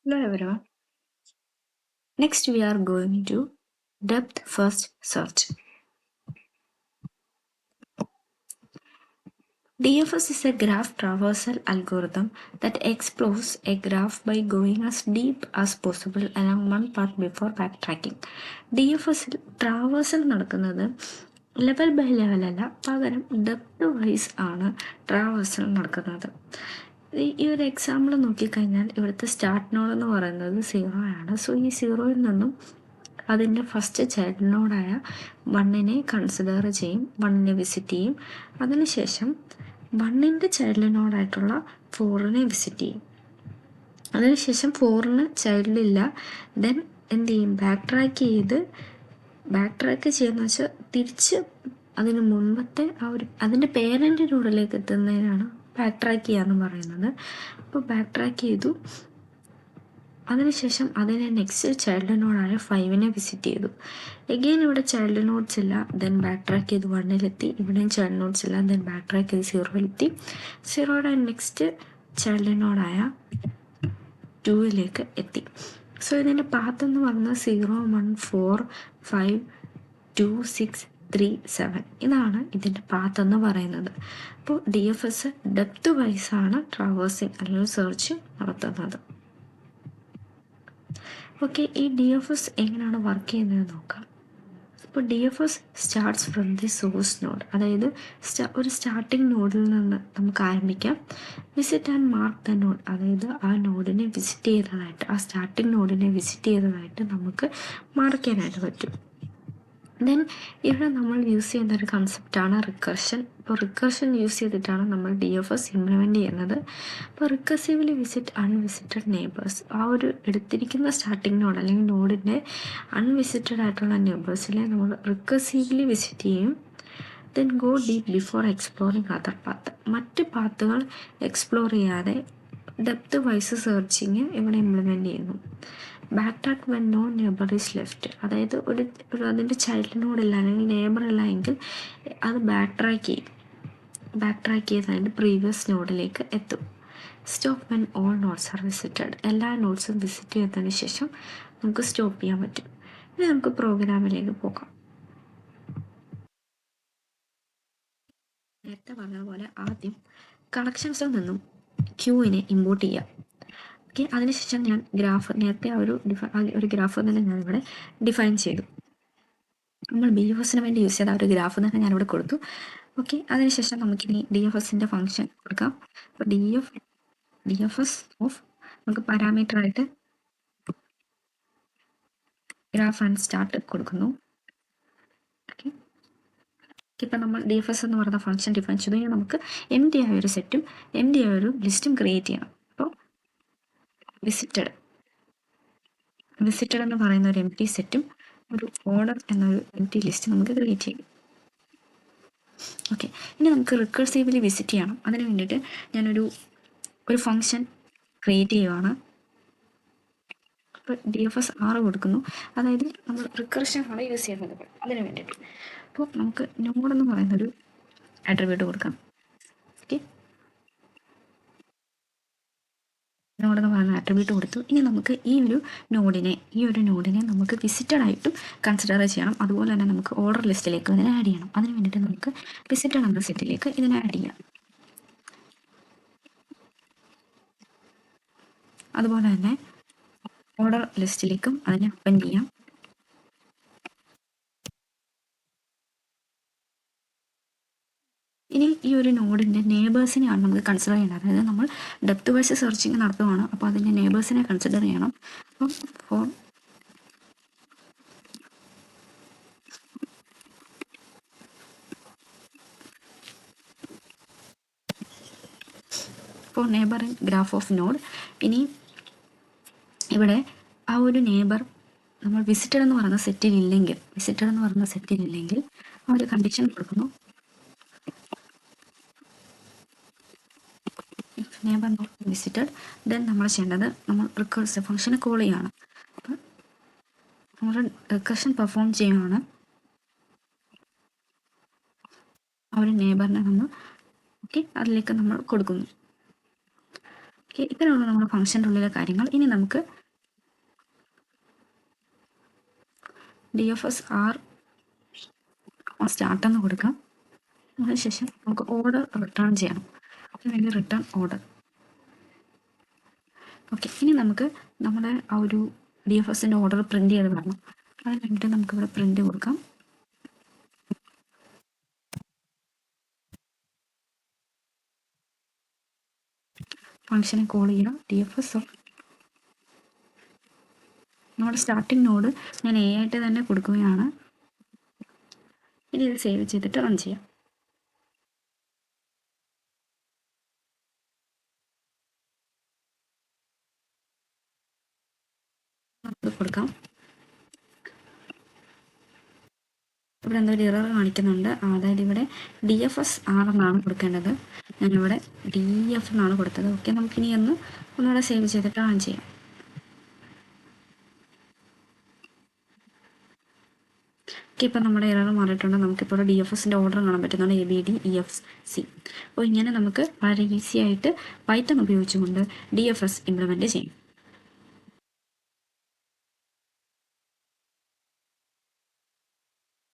Hello everyone. Next we are going to depth first search. DFS is a graph traversal algorithm that explores a graph by going as deep as possible along one path before backtracking. DFS traversal നടക്കുന്നത് level by level അല്ല, പകരം depth vice ആണ് traversal നടക്കുന്നത്. ഈ ഒരു example നോക്കിക്കഴിഞ്ഞാൽ ഇവിടുത്തെ start node എന്ന് പറയുന്നത് 0 ആണ്. സോ ഈ 0യിൽ നിന്നും അതിൻ്റെ ഫസ്റ്റ് ചൈൽഡ് നോഡായ 1നെ കൺസിഡർ ചെയ്യും, 1നെ വിസിറ്റ് ചെയ്യും. അതിനുശേഷം 1ൻ്റെ ചൈൽഡ് നോഡായിട്ടുള്ള 4നെ വിസിറ്റ് ചെയ്യും. അതിനുശേഷം 4ന് ചൈൽഡില്ല. ദെൻ എന്ത് ചെയ്യും? ബാക്ക് ട്രാക്ക് ചെയ്യുന്ന വെച്ചാൽ തിരിച്ച് അതിന് മുൻപത്തെ അതിൻ്റെ പേരൻ്റ് നോഡിലേക്ക് എത്തുന്നതിനാണ് ബാക്ക് ട്രാക്ക് ചെയ്യാന്ന് പറയുന്നത്. അപ്പോൾ ബാക്ക് ട്രാക്ക് ചെയ്തു. അതിനുശേഷം അതിനെ നെക്സ്റ്റ് ചൈൽഡ് നോഡായ 5നെ വിസിറ്റ് ചെയ്തു. എഗെയിൻ ഇവിടെ ചൈൽഡ് നോഡ്സ് ഇല്ല. ദെൻ ബാക്ക് ട്രാക്ക് ചെയ്ത് 1ലെത്തി. ഇവിടെയും ചൈൽഡ് നോഡ്സ് ഇല്ല. ദെൻ ബാക്ക് ട്രാക്ക് ചെയ്ത് 0ലെത്തി. 0യുടെ നെക്സ്റ്റ് ചൈൽഡ് നോഡായ 2ലേക്ക് എത്തി. സോ ഇതിൻ്റെ പാത്ത് എന്ന് പറഞ്ഞാൽ 0, 1, 4, 5, 2, 6, 3, 7 ഇതാണ് ഇതിൻ്റെ പാത്ത് എന്ന് പറയുന്നത്. അപ്പോൾ DFS ഡെപ്ത് വൈസാണ് ട്രാവേഴ്സിങ് അല്ലെങ്കിൽ സെർച്ച് നടത്തുന്നത്. ഓക്കെ, ഈ DFS എങ്ങനെയാണ് വർക്ക് ചെയ്യുന്നത് നോക്കാം. അപ്പോൾ DFS starts from the source node, അതായത് ഒരു സ്റ്റാർട്ടിംഗ് നോഡിൽ നിന്ന് നമുക്ക് ആരംഭിക്കാം. Visit and mark the node, അതായത് ആ നോഡിനെ വിസിറ്റ് ചെയ്തതായിട്ട്, ആ സ്റ്റാർട്ടിംഗ് നോഡിനെ വിസിറ്റ് ചെയ്തതായിട്ട് നമുക്ക് മാർക്ക് ചെയ്യാനായിട്ട് പറ്റും. ദെൻ ഇവിടെ നമ്മൾ യൂസ് ചെയ്യുന്ന ഒരു കൺസെപ്റ്റാണ് റിക്കർഷൻ. ഇപ്പോൾ റിക്കർഷൻ യൂസ് ചെയ്തിട്ടാണ് നമ്മൾ DFS ഇംപ്ലിമെൻറ്റ് ചെയ്യുന്നത്. അപ്പോൾ റിക്കർസീവ്ലി വിസിറ്റ് അൺവിസിറ്റഡ് നെയ്ബേഴ്സ്, ആ ഒരു എടുത്തിരിക്കുന്ന സ്റ്റാർട്ടിംഗ് നോഡ് അല്ലെങ്കിൽ നോഡിൻ്റെ അൺവിസിറ്റഡ് ആയിട്ടുള്ള നെയ്ബേഴ്സിനെ നമ്മൾ റിക്കർസീവ്ലി വിസിറ്റ് ചെയ്യും. Then go deep before exploring other path, മറ്റ് പാത്തുകൾ എക്സ്പ്ലോർ ചെയ്യാതെ ഡെപ്ത് വൈസ് സെർച്ചിങ് ഇവിടെ ഇംപ്ലിമെൻറ്റ് ചെയ്യുന്നു. Back track when no neighbour is left, അതായത് ഒരു അതിൻ്റെ ചൈൽഡ് നോഡില്ല അല്ലെങ്കിൽ നെയ്ബർ ഇല്ല എങ്കിൽ അത് ബാക്ക് ട്രാക്ക് ചെയ്ത് അതിൻ്റെ പ്രീവിയസ് നോഡിലേക്ക് എത്തും. Stop when all nodes are visited, എല്ലാ നോട്ട്സും വിസിറ്റ് ചെയ്തതിന് ശേഷം നമുക്ക് സ്റ്റോപ്പ് ചെയ്യാൻ പറ്റും. ഇനി നമുക്ക് പ്രോഗ്രാമിലേക്ക് പോകാം. നേരത്തെ പറഞ്ഞതുപോലെ ആദ്യം കണക്ഷൻസിൽ നിന്നും ക്യൂവിനെ ഇമ്പോർട്ട് ചെയ്യാം. ഓക്കെ, അതിനുശേഷം ഞാൻ ഗ്രാഫ് നേരത്തെ ഒരു ഗ്രാഫ് തന്നെ ഞാനിവിടെ ഡിഫൈൻ ചെയ്തു. നമ്മൾ BFSന് വേണ്ടി യൂസ് ചെയ്ത ഒരു ഗ്രാഫ് തന്നെ ഞാനിവിടെ കൊടുത്തു. ഓക്കെ, അതിനുശേഷം നമുക്കിനി DFSൻ്റെ ഫംഗ്ഷൻ കൊടുക്കാം. അപ്പോൾ DFS ഓഫ് നമുക്ക് പാരാമീറ്ററായിട്ട് ഗ്രാഫ് ആൻഡ് സ്റ്റാർട്ട് കൊടുക്കുന്നു. ഓക്കെ, ഇപ്പം നമ്മൾ DFS എന്ന് പറയുന്ന ഫംഗ്ഷൻ ഡിഫൈൻ ചെയ്തു. ഇനി നമുക്ക് empty ആയ ഒരു സെറ്റും empty ആയ ഒരു ലിസ്റ്റും ക്രിയേറ്റ് ചെയ്യണം. അപ്പോൾ വിസിറ്റഡ് എന്ന് പറയുന്ന ഒരു empty സെറ്റും ഒരു ഓർഡർ എന്നൊരു empty ലിസ്റ്റ് നമുക്ക് ക്രിയേറ്റ് ചെയ്യും. ഓക്കെ, ഇനി നമുക്ക് റിക്കർസീവ്ലി വിസിറ്റ് ചെയ്യണം. അതിന് വേണ്ടിയിട്ട് ഞാനൊരു ഫംഗ്ഷൻ ക്രിയേറ്റ് ചെയ്യുവാണ്. അപ്പോൾ DFS 6 കൊടുക്കുന്നു, അതായത് നമ്മൾ റിക്കർഷനാണ് യൂസ് ചെയ്യുന്നത് അതിന് വേണ്ടിയിട്ട്. അപ്പോൾ നമുക്ക് നോഡെന്ന് പറയുന്നൊരു ആട്രിബ്യൂട്ട് കൊടുക്കാം. ഓക്കെ, നോഡെന്ന് പറയുന്ന ആട്രിബ്യൂട്ട് കൊടുത്തു. ഇനി നമുക്ക് ഈ ഒരു നോഡിനെ നമുക്ക് വിസിറ്റഡ് ആയിട്ടും കൺസിഡർ ചെയ്യണം. അതുപോലെ തന്നെ നമുക്ക് ഓർഡർ ലിസ്റ്റിലേക്ക് ഇതിനെ ആഡ് ചെയ്യണം. അതിന് വേണ്ടിയിട്ട് നമുക്ക് വിസിറ്റഡ് എന്ന സെറ്റിലേക്ക് ഇതിനെ ആഡ് ചെയ്യാം. അതുപോലെ തന്നെ ഓർഡർ ലിസ്റ്റിലേക്കും അതിനെ അപ്പൻ ചെയ്യാം. ഇനി ഈ ഒരു നോഡിൻ്റെ നെയ്ബേഴ്സിനെയാണ് നമുക്ക് കൺസിഡർ ചെയ്യേണ്ടത്. അതായത് നമ്മൾ ഡെപ്ത് വൈസ് സെർച്ചിങ് നടത്തുവാണ്, അപ്പോൾ അതിൻ്റെ നെയ്ബേഴ്സിനെ കൺസിഡർ ചെയ്യണം. അപ്പം for neighbour in graph of node. ഇനി ഇവിടെ ആ ഒരു നെയ്ബർ നമ്മൾ വിസിറ്റഡ് എന്ന് പറയുന്ന സെറ്റിലില്ലെങ്കിൽ ആ ഒരു കണ്ടീഷൻ കൊടുക്കുന്നു. നെയ്ബർ നോട്ട് വിസിറ്റഡ്, ദെൻ നമ്മൾ ചെയ്യേണ്ടത് നമ്മൾ റിക്കർസീവ് ഫംഗ്ഷനെ കോൾ ചെയ്യുകയാണ്. അപ്പം നമ്മൾ റിക്കർഷൻ പെർഫോം ചെയ്യുകയാണ്. ആ ഒരു നെയ്ബറിനെ നമ്മൾ അതിലേക്ക് നമ്മൾ കൊടുക്കുന്നു. ഓക്കെ, ഇത്രയുള്ള നമ്മുടെ ഫംഗ്ഷൻ്റെ ഉള്ളിലെ കാര്യങ്ങൾ. ഇനി നമുക്ക് DFS R സ്റ്റാർട്ടെന്ന് കൊടുക്കാം. അതിനുശേഷം നമുക്ക് ഓർഡർ റിട്ടേൺ ചെയ്യണം. അതിനുവേണ്ടി റിട്ടേൺ ഓർഡർ. ഓക്കെ, ഇനി നമുക്ക് നമ്മുടെ ആ ഒരു DFSൻ്റെ ഓർഡർ പ്രിൻ്റ് ചെയ്ത് വരണം. അതിന് വേണ്ടിയിട്ട് നമുക്കിവിടെ പ്രിൻ്റ് കൊടുക്കാം. ഫംഗ്ഷനെ കോൾ ചെയ്യാം. DFS ഓഫ് നമ്മുടെ സ്റ്റാർട്ടിംഗ് നോഡ് ഞാൻ A ആയിട്ട് തന്നെ കൊടുക്കുകയാണ്. ഇനി ഇത് സേവ് ചെയ്തിട്ട് റൺ ചെയ്യാം. കൊടുക്കാം. ഇവിടെ എന്തൊരു എറർ കാണിക്കുന്നുണ്ട്. അതായത് ഇവിടെ DFS R എന്നാണ് കൊടുക്കേണ്ടത്. ഞാനിവിടെ DF എന്നാണ് കൊടുത്തത്. ഓക്കെ, നമുക്കിനി ഒന്നുകൂടെ സേവ് ചെയ്തിട്ട് റൺ ചെയ്യാം. ഓക്കെ, ഇപ്പോൾ നമ്മുടെ എറർ മാറിയിട്ടുണ്ട്. നമുക്കിപ്പോൾ DFSൻ്റെ ഓർഡർ കാണാൻ പറ്റുന്നതാണ് ABDEFC. അപ്പോൾ ഇങ്ങനെ നമുക്ക് വളരെ ഈസി ആയിട്ട് പൈത്തൺ ഉപയോഗിച്ചുകൊണ്ട് DFS ഇംപ്ലിമെൻറ്റ് ചെയ്യും.